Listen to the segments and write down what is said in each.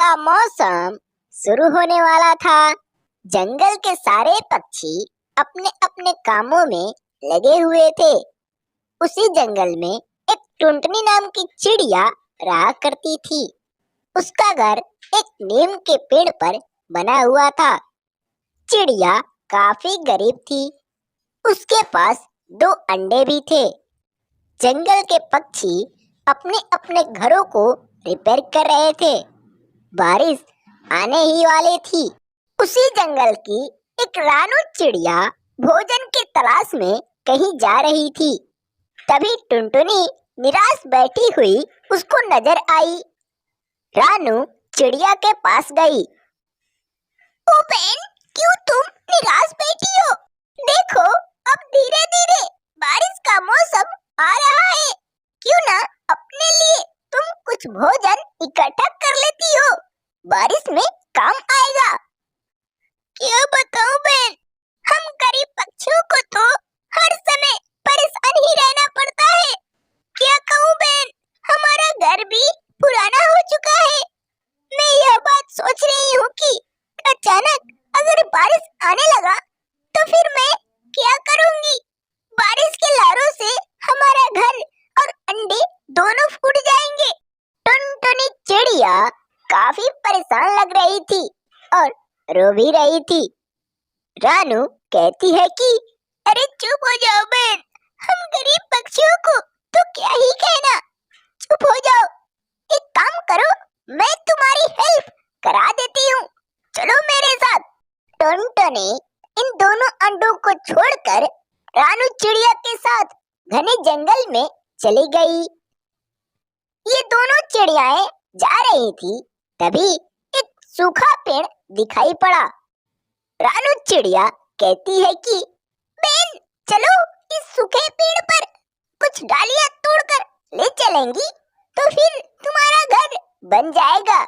का मौसम शुरू होने वाला था। जंगल के सारे पक्षी अपने अपने कामों में लगे हुए थे। उसी जंगल में एक टुनटुनी नाम की चिड़िया रहा करती थी। उसका घर एक नीम के पेड़ पर बना हुआ था। चिड़िया काफी गरीब थी। उसके पास 2 अंडे भी थे। जंगल के पक्षी अपने अपने घरों को रिपेयर कर रहे थे। बारिश आने ही वाली थी। उसी जंगल की एक रानू चिड़िया भोजन की तलाश में कहीं जा रही थी। तभी टुनटुनी निराश बैठी हुई उसको नजर आई। रानू चिड़िया के पास गई। ओ बहन, क्यों तुम निराश बैठी हो? देखो, अब धीरे धीरे बारिश का मौसम आ रहा है। क्यों ना अपने लिए तुम कुछ भोजन इकट्ठा कर लेती हो? बारिश में काम आएगा। क्या बताऊं बहन, हम गरीब पक्षियों को तो हर समय परेशान ही रहना पड़ता है। क्या कहूं बहन, हमारा घर भी पुराना हो चुका है। मैं यह बात सोच रही हूँ कि अचानक अगर बारिश आने लगा तो फिर मैं क्या करूंगी? बारिश के लहरों से हमारा घर और अंडे दोनों फूट जाएंगे। टुनटुनी चिड़िया काफी परेशान लग रही थी और रो भी रही थी। रानू कहती है कि अरे चुप हो जाओ बहन, हम गरीब पक्षियों को तो क्या ही कहना। चुप हो जाओ। एक काम करो, मैं तुम्हारी हेल्प करा देती हूँ। चलो मेरे साथ। टुनटुनी इन दोनों अंडों को छोड़कर रानू चिड़िया के साथ घने जंगल में चली गई। ये दोनों चिड़ियाएं जा रही थी, तभी एक सूखा पेड़ दिखाई पड़ा। रानू चिड़िया कहती है कि बहन, चलो इस सूखे पेड़ पर कुछ डालियां तोड़कर ले चलेंगी तो फिर तुम्हारा घर बन जाएगा।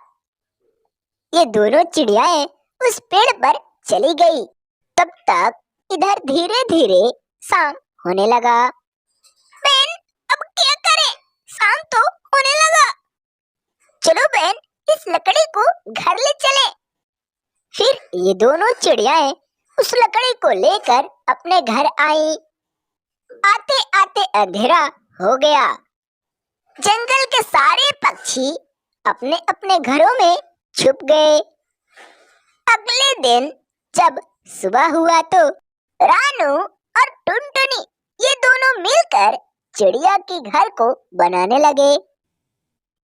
ये दोनों चिड़ियाएं उस पेड़ पर चली गई। तब तक इधर धीरे धीरे शाम होने लगा। बहन, अब क्या करें? शाम तो होने लगा। चलो बहन, इस लकड़ी को घर ले चले। फिर ये दोनों चिड़ियाएं उस लकड़ी को लेकर अपने घर आई। आते आते अंधेरा हो गया। जंगल के सारे पक्षी अपने अपने घरों में छुप गए। अगले दिन जब सुबह हुआ तो रानू और टुनटुनी ये दोनों मिलकर चिड़िया के घर को बनाने लगे।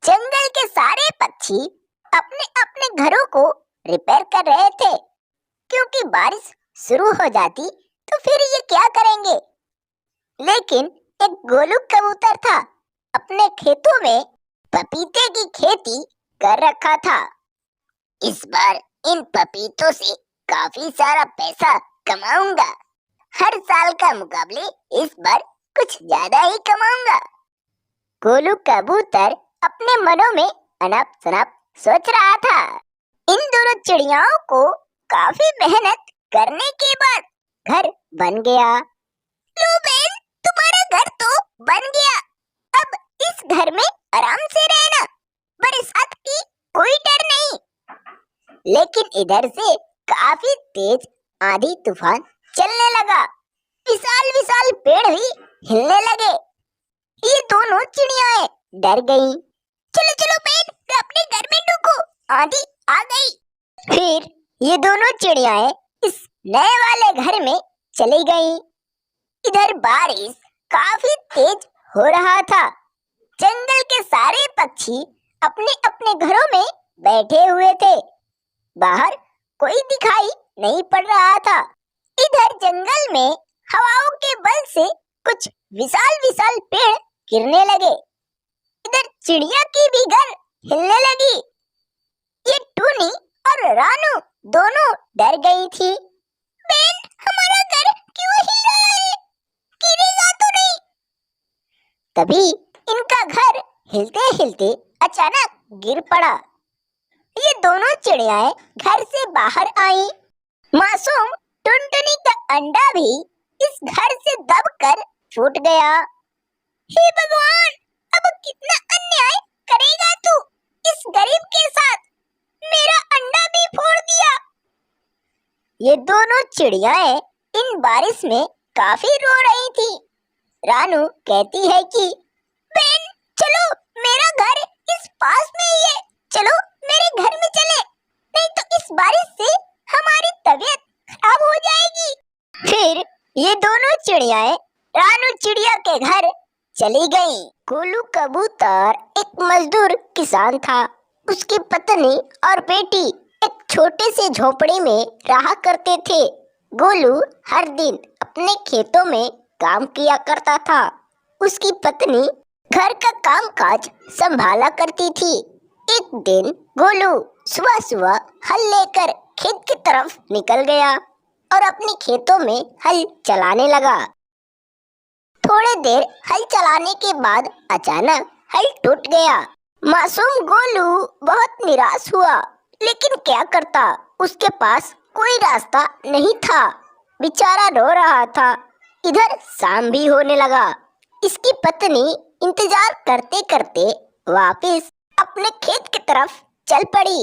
जंगल के सारे पक्षी अपने अपने घरों को रिपेयर कर रहे थे, क्योंकि बारिश शुरू हो जाती तो फिर ये क्या करेंगे। लेकिन एक गोलू कबूतर था, अपने खेतों में पपीते की खेती कर रखा था। इस बार इन पपीतों से काफी सारा पैसा कमाऊंगा। हर साल का मुकाबले इस बार कुछ ज्यादा ही कमाऊंगा। गोलू कबूतर अपने मनों में अनाप शनाप सोच रहा था। इन दोनों चिड़ियाओं को काफी मेहनत करने के बाद घर बन गया। लो बहन, तुम्हारा घर तो बन गया। अब इस घर में आराम से रहना। बरसात की कोई डर नहीं। लेकिन इधर से काफी तेज आंधी तूफान चलने लगा। विशाल विशाल पेड़ भी हिलने लगे। ये दोनों चिड़ियाएं डर गईं। चलो चलो बहन, अपने घर में ढुको, आंधी आ गई। फिर ये दोनों चिड़ियाएं इस नए वाले घर में चली गईं। इधर बारिश काफी तेज हो रहा था। जंगल के सारे पक्षी अपने अपने घरों में बैठे हुए थे। बाहर कोई दिखाई नहीं पड़ रहा था। इधर जंगल में हवाओं के बल से कुछ विशाल विशाल पेड़ गिरने लगे। इधर चिड़िया की भी घर हिलने लगी। ये टूनी और रानू दोनों डर गई थी। बहन, हमारा घर क्यों हिल रहा है? गिरेगा तो नहीं? तभी इनका घर हिलते हिलते अचानक गिर पड़ा। ये दोनों चिड़ियाएं घर से बाहर आईं। मासूम टुनटुनी का अंडा भी इस घर से दबकर फूट गया। हे भगवान, अब कितना अन्याय करेगा तू इस गरीब के साथ? ये दोनों चिड़ियाएं इन बारिश में काफी रो रही थी। रानू कहती है कि बहन चलो, मेरा घर इस पास में ही है, चलो मेरे घर में चले, नहीं तो इस बारिश से हमारी तबीयत खराब हो जाएगी। फिर ये दोनों चिड़ियाएं रानू चिड़िया के घर चली गईं। गोलू कबूतर एक मजदूर किसान था। उसकी पत्नी और बेटी एक छोटे से झोपड़ी में रहा करते थे। गोलू हर दिन अपने खेतों में काम किया करता था। उसकी पत्नी घर का कामकाज संभाला करती थी। एक दिन गोलू सुबह सुबह हल लेकर खेत की तरफ निकल गया और अपने खेतों में हल चलाने लगा। थोड़ी देर हल चलाने के बाद अचानक हल टूट गया। मासूम गोलू बहुत निराश हुआ, लेकिन क्या करता, उसके पास कोई रास्ता नहीं था। बेचारा रो रहा था। इधर शाम भी होने लगा। इसकी पत्नी इंतजार करते करते वापस अपने खेत की तरफ चल पड़ी।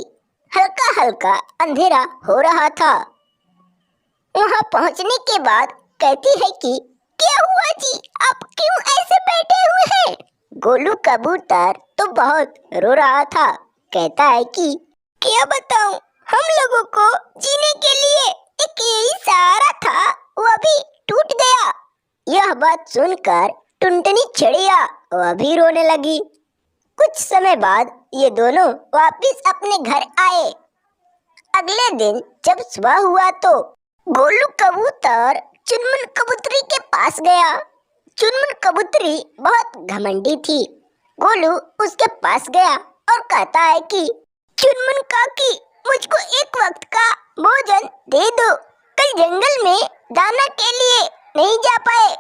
हल्का हल्का अंधेरा हो रहा था। वहां पहुंचने के बाद कहती है कि क्या हुआ जी, आप क्यों ऐसे बैठे हुए हैं? गोलू कबूतर तो बहुत रो रहा था। कहता है कि क्या बताऊं, हम लोगों को जीने के लिए एक यही सहारा था, वो भी टूट गया। यह बात सुनकर टुनटुनी चिड़िया वह भी रोने लगी। कुछ समय बाद ये दोनों वापस अपने घर आए। अगले दिन जब सुबह हुआ तो गोलू कबूतर चुनमुन कबूतरी के पास गया। चुनमुन कबूतरी बहुत घमंडी थी। गोलू उसके पास गया और कहता है कि चुनमुन काकी, मुझको एक वक्त का भोजन दे दो, कल जंगल में दाना के लिए नहीं जा पाए।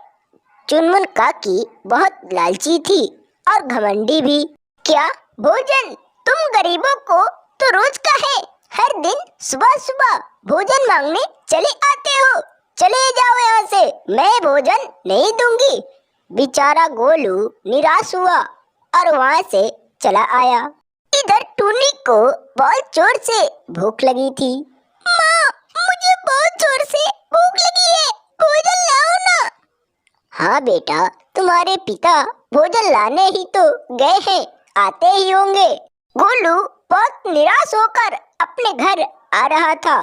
चुनमुन काकी बहुत लालची थी और घमंडी भी। क्या भोजन? तुम गरीबों को तो रोज का है, हर दिन सुबह सुबह भोजन मांगने चले आते हो, चले जाओ यहाँ से, मैं भोजन नहीं दूंगी। बेचारा गोलू निराश हुआ और वहाँ से चला आया। इधर टूनी को बहुत जोर से भूख लगी थी। माँ, मुझे बहुत जोर से भूख लगी है, भोजन लाओ ना। हाँ बेटा, तुम्हारे पिता भोजन लाने ही तो गए हैं, आते ही होंगे। गोलू बहुत निराश होकर अपने घर आ रहा था।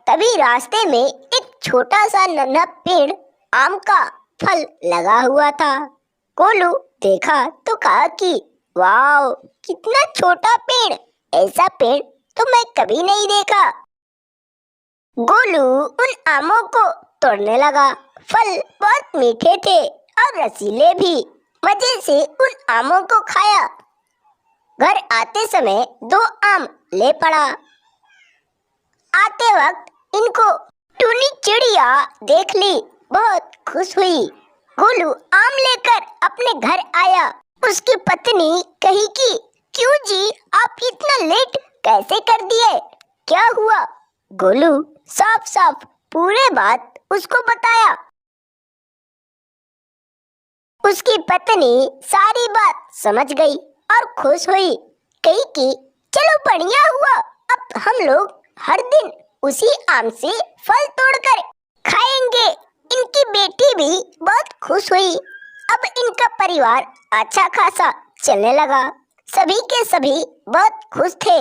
तभी रास्ते में एक छोटा सा नन्हा पेड़ आम का फल लगा हुआ था। गोलू देखा तो कहा कि वाह, कितना छोटा पेड़, ऐसा पेड़ तो मैं कभी नहीं देखा। गोलू उन आमों को तोड़ने लगा। फल बहुत मीठे थे और रसीले भी। मजे से उन आमों को खाया। घर आते समय 2 आम ले पड़ा। आते वक्त इनको टूनी चिड़िया देख ली, बहुत खुश हुई। गोलू आम लेकर अपने घर आया। उसकी पत्नी कही कि क्यों जी, आप इतना लेट कैसे कर दिए, क्या हुआ? गोलू साफ साफ पूरे बात उसको बताया। उसकी पत्नी सारी बात समझ गई और खुश हुई। कही कि चलो बढ़िया हुआ, अब हम लोग हर दिन उसी आम से फल तोड़कर खाएंगे। इनकी बेटी भी बहुत खुश हुई। अब इनका परिवार अच्छा खासा चलने लगा। सभी के सभी बहुत खुश थे।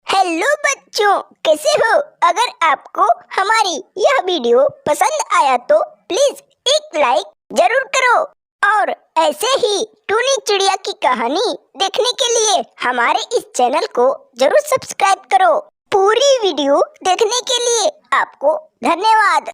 हेलो बच्चों, कैसे हो? अगर आपको हमारी यह वीडियो पसंद आया तो प्लीज एक लाइक जरूर करो और ऐसे ही टूनी चिड़िया की कहानी देखने के लिए हमारे इस चैनल को जरूर सब्सक्राइब करो। पूरी वीडियो देखने के लिए आपको धन्यवाद।